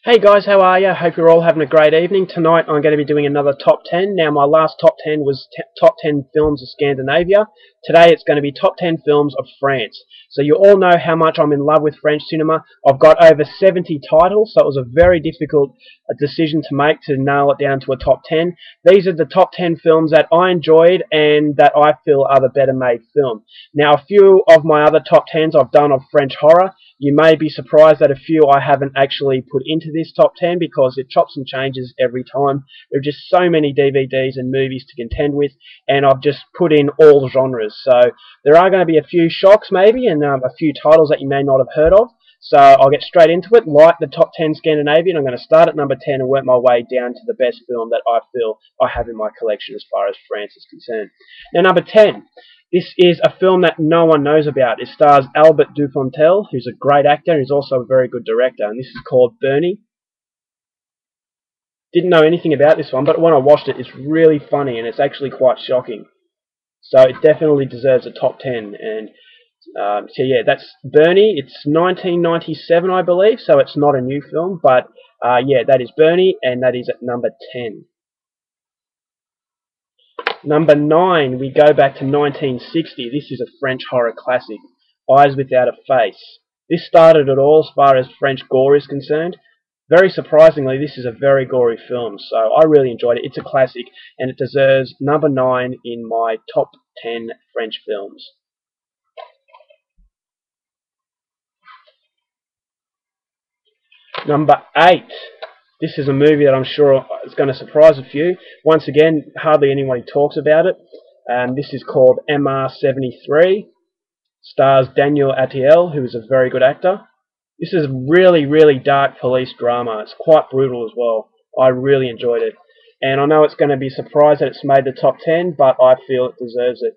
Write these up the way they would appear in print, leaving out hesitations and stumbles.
Hey guys, how are you? Hope you're all having a great evening. Tonight I'm going to be doing another top 10. Now my last top 10 was top 10 films of Scandinavia. Today it's going to be top 10 films of France. So you all know how much I'm in love with French cinema. I've got over 70 titles, so it was a very difficult decision to make to nail it down to a top 10. These are the top 10 films that I enjoyed and that I feel are the better made film. Now a few of my other top 10s I've done of French horror. You may be surprised that a few I haven't actually put into this top 10 because it chops and changes every time. There are just so many DVDs and movies to contend with, and I've just put in all genres. So there are going to be a few shocks maybe, and a few titles that you may not have heard of. So I'll get straight into it. Like the top 10 Scandinavian, I'm going to start at number 10 and work my way down to the best film that I feel I have in my collection as far as France is concerned. Now number 10. This is a film that no one knows about. It stars Albert Dupontel, who's a great actor. He's also a very good director, and this is called Bernie. Didn't know anything about this one, but when I watched it, it's really funny, and it's actually quite shocking. So it definitely deserves a top 10. And so yeah, that's Bernie. It's 1997, I believe, so it's not a new film. But yeah, that is Bernie, and that is at number 10. Number 9, we go back to 1960. This is a French horror classic, Eyes Without a Face. This started it all as far as French gore is concerned. Very surprisingly, this is a very gory film, so I really enjoyed it. It's a classic, and it deserves number 9 in my top 10 French films. Number 8. This is a movie that I'm sure is going to surprise a few. Once again, hardly anyone talks about it. This is called MR73. Stars Daniel Atiel, who is a very good actor. This is a really, really dark police drama. It's quite brutal as well. I really enjoyed it. And I know it's going to be surprised that it's made the top 10, but I feel it deserves it.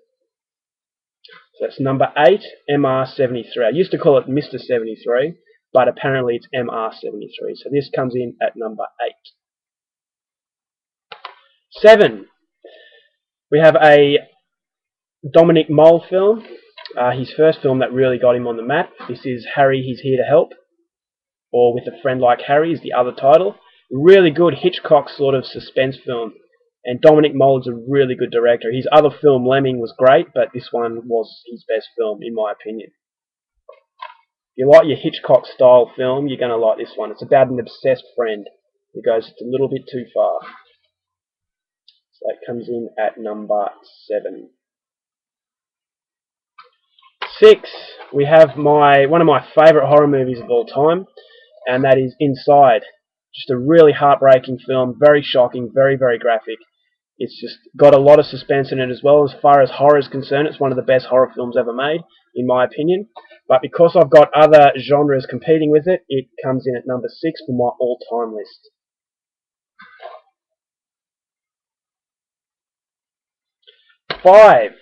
So that's number 8, MR73. I used to call it Mr. 73, but apparently it's MR73. So this comes in at number 8. 7. We have a Dominic Mole film. His first film that really got him on the map. This is Harry, He's Here to Help, or With a Friend Like Harry is the other title. Really good Hitchcock sort of suspense film. And Dominic Mole is a really good director. His other film, Lemming, was great, but this one was his best film, in my opinion. If you like your Hitchcock style film, you're going to like this one. It's about an obsessed friend who goes a little bit too far. So that comes in at number 7. 6, we have one of my favourite horror movies of all time, and that is Inside. Just a really heartbreaking film, very shocking, very, very graphic. It's just got a lot of suspense in it as well. As far as horror is concerned, it's one of the best horror films ever made, in my opinion. But because I've got other genres competing with it, it comes in at number 6 for my all-time list. 5.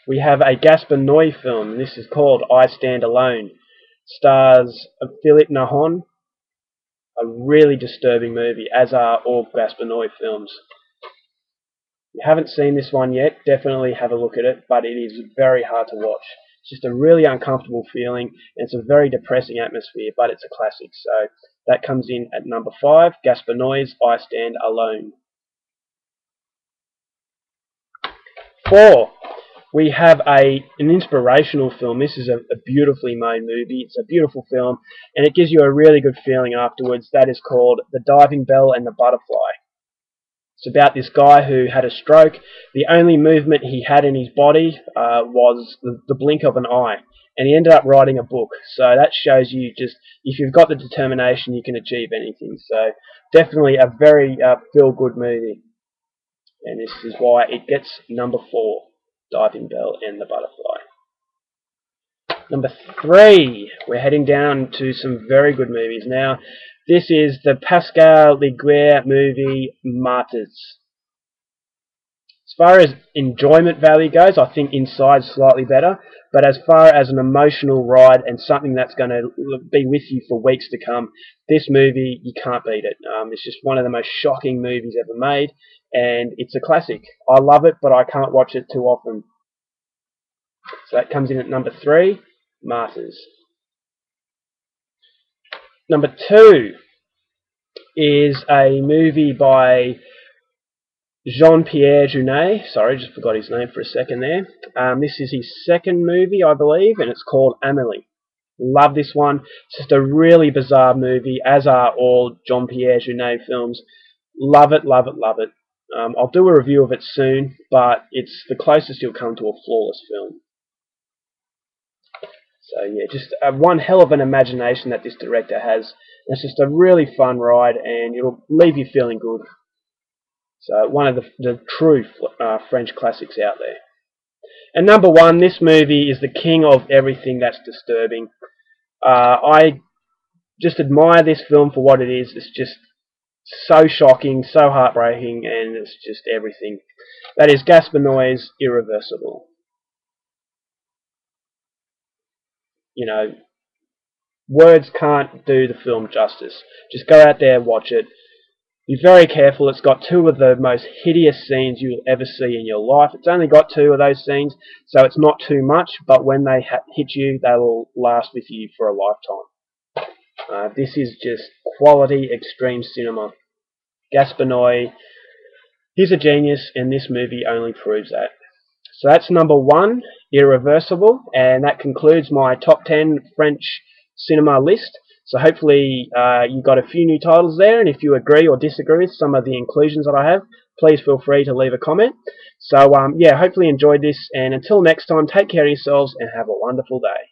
We have a Gaspar Noé film. This is called I Stand Alone. Stars Philippe Nahon. A really disturbing movie, as are all Gaspar Noé films. If you haven't seen this one yet, definitely have a look at it, but it is very hard to watch. It's just a really uncomfortable feeling, and it's a very depressing atmosphere, but it's a classic. So that comes in at number 5, Gaspar Noé's I Stand Alone. 4. We have an inspirational film. This is a beautifully made movie. It's a beautiful film, and it gives you a really good feeling afterwards. That is called The Diving Bell and the Butterfly. It's about this guy who had a stroke. The only movement he had in his body was the blink of an eye, and he ended up writing a book. So that shows you just, if you've got the determination, you can achieve anything. So definitely a very feel-good movie, and this is why it gets number 4. Diving Bell and the Butterfly. Number 3, we're heading down to some very good movies now. This is the Pascal Laugier movie Martyrs. As far as enjoyment value goes, I think Inside's slightly better, but as far as an emotional ride and something that's going to be with you for weeks to come, this movie, you can't beat it. It's just one of the most shocking movies ever made, and it's a classic. I love it, but I can't watch it too often. So that comes in at number 3, Martyrs. Number 2, is a movie by Jean-Pierre Jeunet. Sorry, just forgot his name for a second there. This is his second movie, I believe, and it's called Amélie. Love this one. It's just a really bizarre movie, as are all Jean-Pierre Jeunet films. Love it, love it, love it. I'll do a review of it soon, but it's the closest you'll come to a flawless film. So yeah, just one hell of an imagination that this director has. It's just a really fun ride, and it'll leave you feeling good. So one of the true French classics out there. And number one, this movie is the king of everything that's disturbing. I just admire this film for what it is. It's just so shocking, so heartbreaking, and it's just everything. That is Gaspar Noé's Irreversible. You know, words can't do the film justice. Just go out there, watch it. Be very careful. It's got two of the most hideous scenes you'll ever see in your life. It's only got two of those scenes, so it's not too much, but when they hit you, they will last with you for a lifetime. This is just quality extreme cinema. Gaspar Noé, he's a genius, and this movie only proves that. So that's number one, Irreversible, and that concludes my top 10 French cinema list. So hopefully you got a few new titles there, and if you agree or disagree with some of the inclusions that I have, please feel free to leave a comment. So yeah, hopefully you enjoyed this, and until next time, take care of yourselves and have a wonderful day.